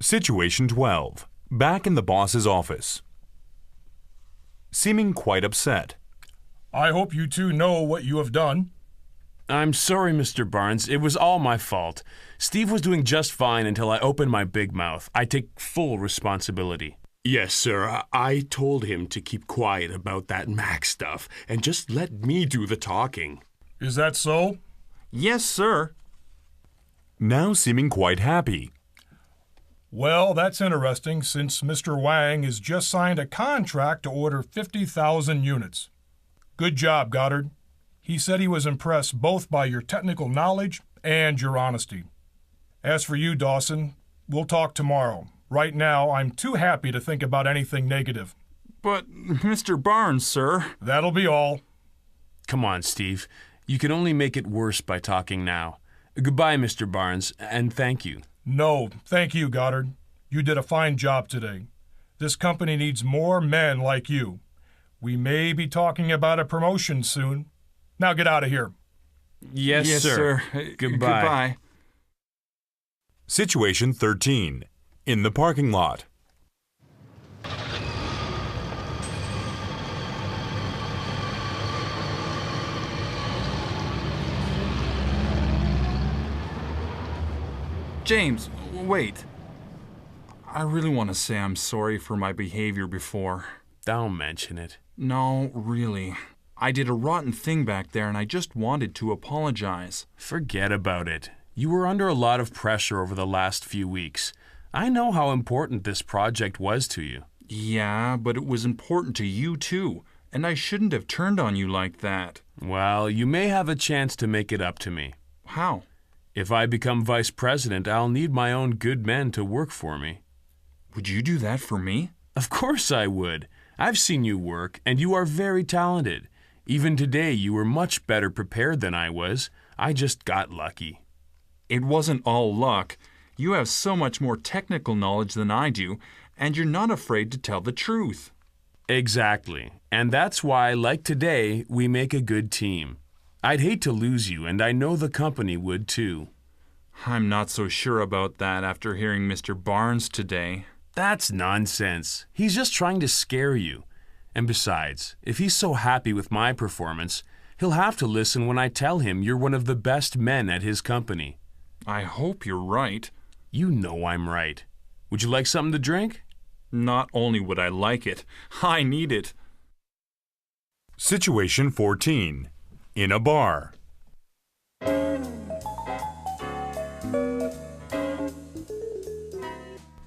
Situation 12. Back in the boss's office. Seeming quite upset. I hope you two know what you have done. I'm sorry, Mr. Barnes. It was all my fault. Steve was doing just fine until I opened my big mouth. I take full responsibility. Yes, sir. I told him to keep quiet about that Mac stuff and just let me do the talking. Is that so? Yes, sir. Now seeming quite happy. Well, that's interesting since Mr. Wang has just signed a contract to order 50,000 units. Good job, Goddard. He said he was impressed both by your technical knowledge and your honesty. As for you, Dawson, we'll talk tomorrow. Right now, I'm too happy to think about anything negative. But, Mr. Barnes, sir... That'll be all. Come on, Steve. You can only make it worse by talking now. Goodbye, Mr. Barnes, and thank you. No, thank you, Goddard. You did a fine job today. This company needs more men like you. We may be talking about a promotion soon. Now get out of here. Yes, sir. Goodbye. Situation 13. In the parking lot. James, wait. I really want to say I'm sorry for my behavior before. Don't mention it. No, really. I did a rotten thing back there and I just wanted to apologize. Forget about it. You were under a lot of pressure over the last few weeks. I know how important this project was to you. Yeah, but it was important to you too, and I shouldn't have turned on you like that. Well, you may have a chance to make it up to me. How? If I become vice president, I'll need my own good men to work for me. Would you do that for me? Of course I would. I've seen you work, and you are very talented. Even today, you were much better prepared than I was. I just got lucky. It wasn't all luck. You have so much more technical knowledge than I do, and you're not afraid to tell the truth. Exactly. And that's why, like today, we make a good team. I'd hate to lose you, and I know the company would too. I'm not so sure about that after hearing Mr. Barnes today. That's nonsense. He's just trying to scare you. And besides, if he's so happy with my performance, he'll have to listen when I tell him you're one of the best men at his company. I hope you're right. You know I'm right. Would you like something to drink? Not only would I like it, I need it. Situation 14. In a bar.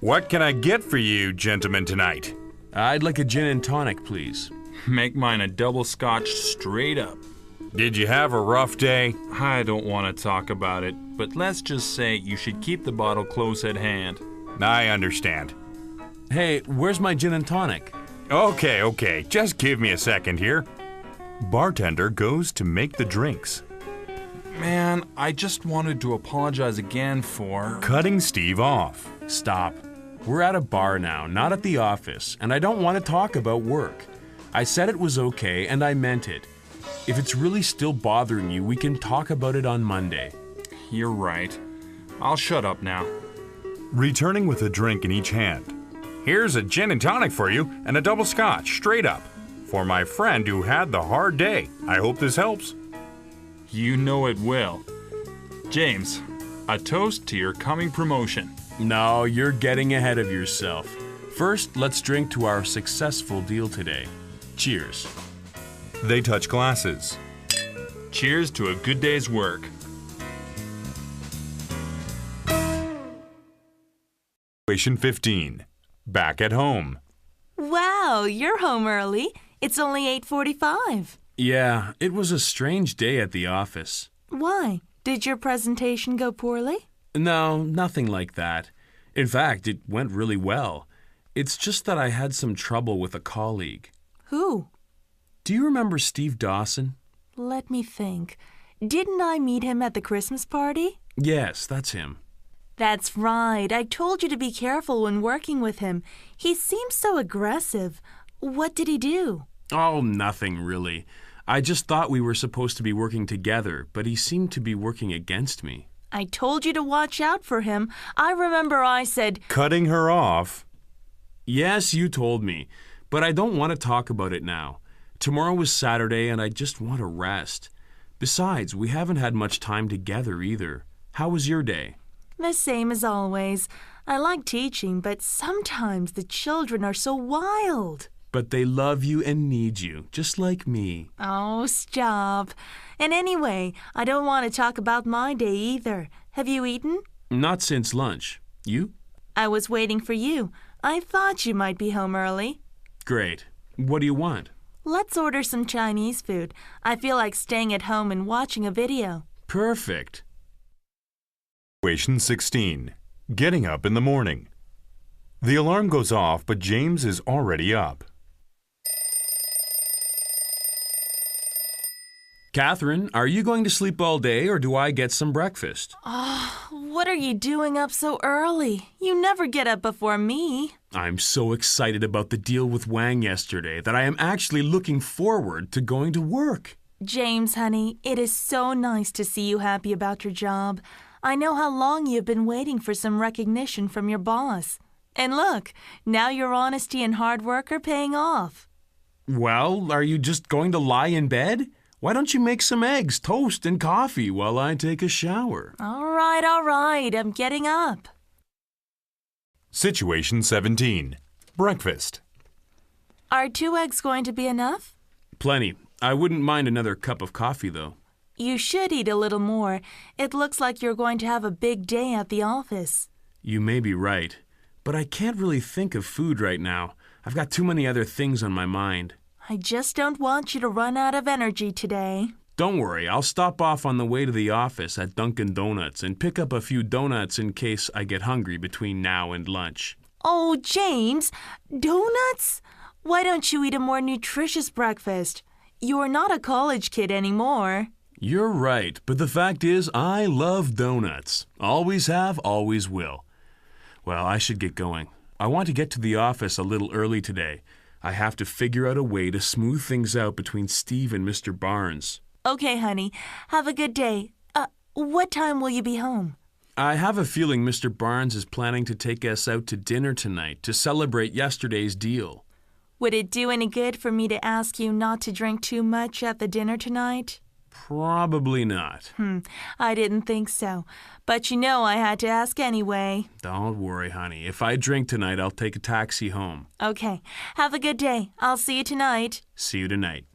What can I get for you, gentlemen, tonight? I'd like a gin and tonic, please. Make mine a double scotch straight up. Did you have a rough day? I don't want to talk about it, but let's just say you should keep the bottle close at hand. I understand. Hey, where's my gin and tonic? Okay, just give me a second here. Bartender goes to make the drinks. Man, I just wanted to apologize again for... Cutting Steve off. Stop. We're at a bar now, not at the office, and I don't want to talk about work. I said it was okay, and I meant it. If it's really still bothering you, we can talk about it on Monday. You're right. I'll shut up now. Returning with a drink in each hand. Here's a gin and tonic for you, and a double scotch, straight up. For my friend who had the hard day. I hope this helps. You know it will. James, a toast to your coming promotion. No, you're getting ahead of yourself. First, let's drink to our successful deal today. Cheers. They touch glasses. Cheers to a good day's work. Situation 15. Back at home. Wow, you're home early. It's only 8:45. Yeah, it was a strange day at the office. Why? Did your presentation go poorly? No, nothing like that. In fact, it went really well. It's just that I had some trouble with a colleague. Who? Do you remember Steve Dawson? Let me think. Didn't I meet him at the Christmas party? Yes, that's him. That's right. I told you to be careful when working with him. He seems so aggressive. What did he do? Oh, nothing really. I just thought we were supposed to be working together, but he seemed to be working against me. I told you to watch out for him. I remember I said, Cutting her off. Yes, you told me, but I don't want to talk about it now. Tomorrow is Saturday and I just want to rest. Besides, we haven't had much time together either. How was your day? the same as always. I like teaching, but sometimes the children are so wild. But they love you and need you, just like me. Oh, stop. And anyway, I don't want to talk about my day either. Have you eaten? Not since lunch. You? I was waiting for you. I thought you might be home early. Great. What do you want? Let's order some Chinese food. I feel like staying at home and watching a video. Perfect. Situation 16. Getting up in the morning. The alarm goes off, but James is already up. Catherine, are you going to sleep all day or do I get some breakfast? What are you doing up so early? You never get up before me. I'm so excited about the deal with Wang yesterday that I am actually looking forward to going to work. James, honey, it is so nice to see you happy about your job. I know how long you've been waiting for some recognition from your boss. And look, now your honesty and hard work are paying off. Well, are you just going to lie in bed? Why don't you make some eggs, toast, and coffee while I take a shower? All right, I'm getting up. Situation 17. Breakfast. Are 2 eggs going to be enough? Plenty. I wouldn't mind another cup of coffee, though. You should eat a little more. It looks like you're going to have a big day at the office. You may be right, but I can't really think of food right now. I've got too many other things on my mind. I just don't want you to run out of energy today. Don't worry, I'll stop off on the way to the office at Dunkin' Donuts and pick up a few donuts in case I get hungry between now and lunch. Oh, James, donuts? Why don't you eat a more nutritious breakfast? You are not a college kid anymore. You're right, but the fact is I love donuts. Always have, always will. Well, I should get going. I want to get to the office a little early today. I have to figure out a way to smooth things out between Steve and Mr. Barnes. Okay, honey. Have a good day. What time will you be home? I have a feeling Mr. Barnes is planning to take us out to dinner tonight to celebrate yesterday's deal. Would it do any good for me to ask you not to drink too much at the dinner tonight? Probably not. I didn't think so. But you know I had to ask anyway. Don't worry, honey. If I drink tonight, I'll take a taxi home. Okay. Have a good day. I'll see you tonight. See you tonight.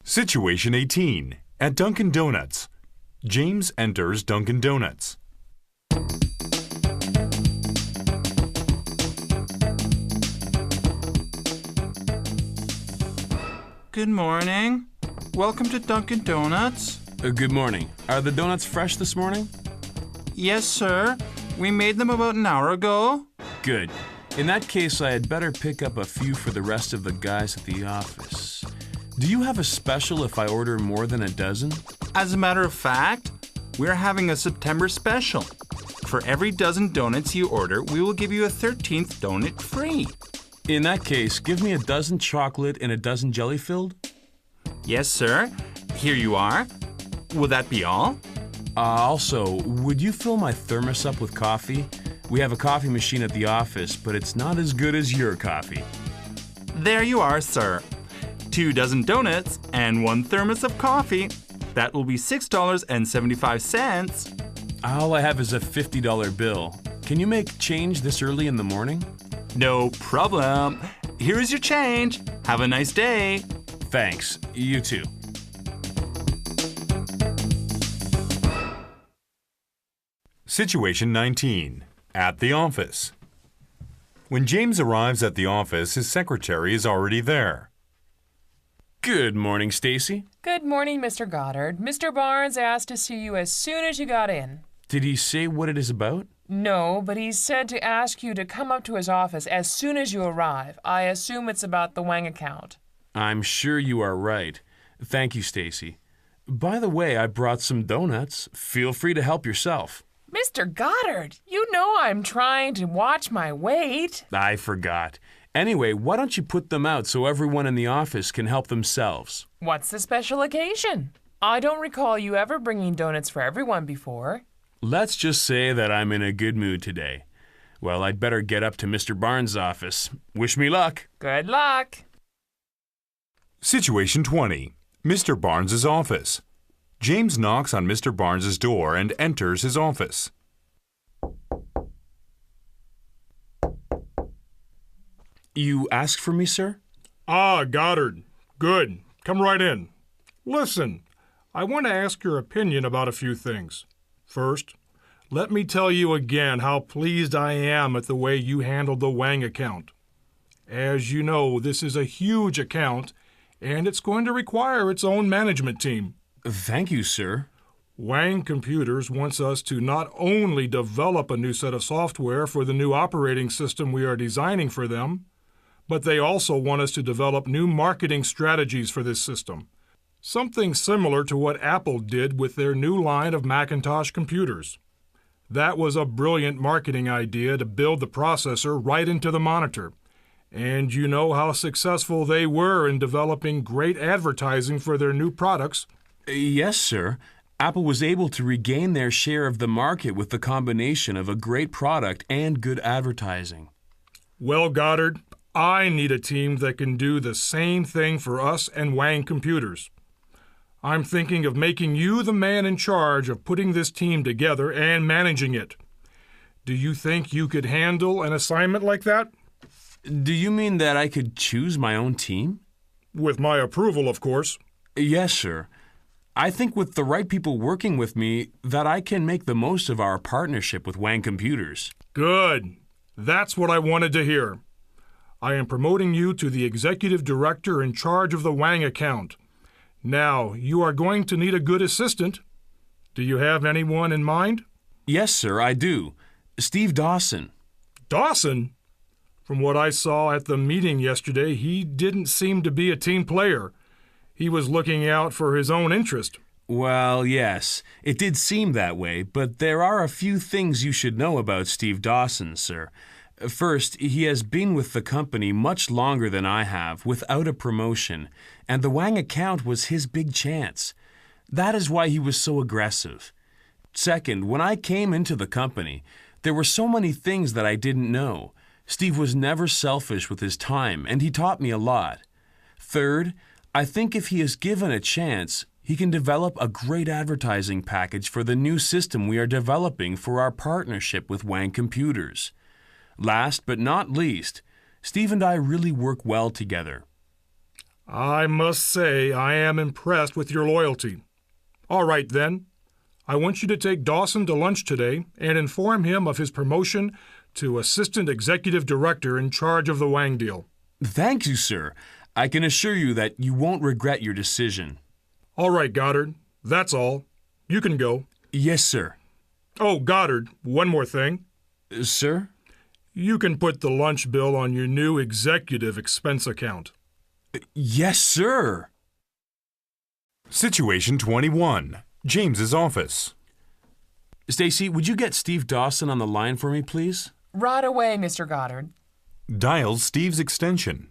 Situation 18. At Dunkin' Donuts. James enters Dunkin' Donuts. Good morning. Welcome to Dunkin' Donuts. Good morning. Are the donuts fresh this morning? Yes, sir. We made them about an hour ago. Good. In that case, I had better pick up a few for the rest of the guys at the office. Do you have a special if I order more than a dozen? As a matter of fact, we're having a September special. For every dozen donuts you order, we will give you a 13th donut free. In that case, give me a dozen chocolate and a dozen jelly-filled. Yes, sir. Here you are. Will that be all? Also, would you fill my thermos up with coffee? We have a coffee machine at the office, but it's not as good as your coffee. There you are, sir. 2 dozen donuts and 1 thermos of coffee. That will be $6.75. All I have is a $50 bill. Can you make change this early in the morning? No problem. Here is your change. Have a nice day. Thanks. You too. Situation 19. At the office. When James arrives at the office, his secretary is already there. Good morning, Stacy. Good morning, Mr. Goddard. Mr. Barnes asked to see you as soon as you got in. Did he say what it is about? No, but he said to ask you to come up to his office as soon as you arrive. I assume it's about the Wang account. I'm sure you are right. Thank you, Stacy. By the way, I brought some donuts. Feel free to help yourself. Mr. Goddard, you know I'm trying to watch my weight. I forgot. Anyway, why don't you put them out so everyone in the office can help themselves? What's the special occasion? I don't recall you ever bringing donuts for everyone before. Let's just say that I'm in a good mood today. Well, I'd better get up to Mr. Barnes' office. Wish me luck. Good luck. Situation 20. Mr. Barnes's office. James knocks on Mr. Barnes's door and enters his office. You asked for me, sir? Ah, Goddard. Good. Come right in. Listen, I want to ask your opinion about a few things. First, let me tell you again how pleased I am at the way you handled the Wang account. As you know, this is a huge account, and it's going to require its own management team. Thank you, sir. Wang Computers wants us to not only develop a new set of software for the new operating system we are designing for them, but they also want us to develop new marketing strategies for this system. Something similar to what Apple did with their new line of Macintosh computers. That was a brilliant marketing idea to build the processor right into the monitor. And you know how successful they were in developing great advertising for their new products. Yes, sir. Apple was able to regain their share of the market with the combination of a great product and good advertising. Well, Goddard, I need a team that can do the same thing for us and Wang Computers. I'm thinking of making you the man in charge of putting this team together and managing it. Do you think you could handle an assignment like that? Do you mean that I could choose my own team? With my approval, of course. Yes, sir. I think with the right people working with me that I can make the most of our partnership with Wang Computers. Good. That's what I wanted to hear. I am promoting you to the executive director in charge of the Wang account. Now, you are going to need a good assistant. Do you have anyone in mind? Yes, sir, I do. Steve Dawson. Dawson? From what I saw at the meeting yesterday, he didn't seem to be a team player. He was looking out for his own interest. Well, yes, it did seem that way, but there are a few things you should know about Steve Dawson, sir. First, he has been with the company much longer than I have, without a promotion, and the Wang account was his big chance. That is why he was so aggressive. Second, when I came into the company, there were so many things that I didn't know. Steve was never selfish with his time, and he taught me a lot. Third, I think if he is given a chance, he can develop a great advertising package for the new system we are developing for our partnership with Wang Computers. Last but not least, Steve and I really work well together. I must say I am impressed with your loyalty. All right, then. I want you to take Dawson to lunch today and inform him of his promotion to Assistant Executive Director in charge of the Wang deal. Thank you, sir. I can assure you that you won't regret your decision. All right, Goddard. That's all. You can go. Yes, sir. Oh, Goddard, one more thing. Sir? You can put the lunch bill on your new executive expense account. Yes, sir. Situation 21. James's office. Stacy, would you get Steve Dawson on the line for me, please? Right away, Mr. Goddard. Dials Steve's extension.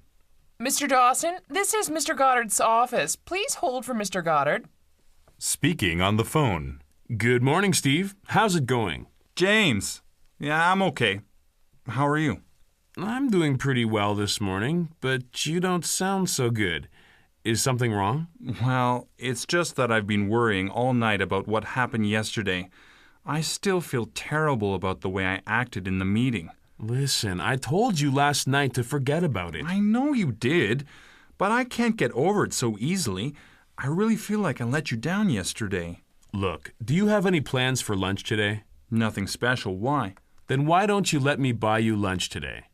Mr. Dawson, this is Mr. Goddard's office. Please hold for Mr. Goddard. Speaking on the phone. Good morning, Steve. How's it going? James. Yeah, I'm okay. How are you? I'm doing pretty well this morning, but you don't sound so good. Is something wrong? Well, it's just that I've been worrying all night about what happened yesterday. I still feel terrible about the way I acted in the meeting. Listen, I told you last night to forget about it. I know you did, but I can't get over it so easily. I really feel like I let you down yesterday. Look, do you have any plans for lunch today? Nothing special. Why? Then why don't you let me buy you lunch today?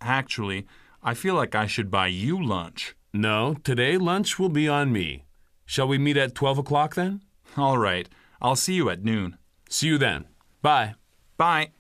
Actually, I feel like I should buy you lunch. No, today lunch will be on me. Shall we meet at 12 o'clock then? All right. I'll see you at noon. See you then. Bye. Bye.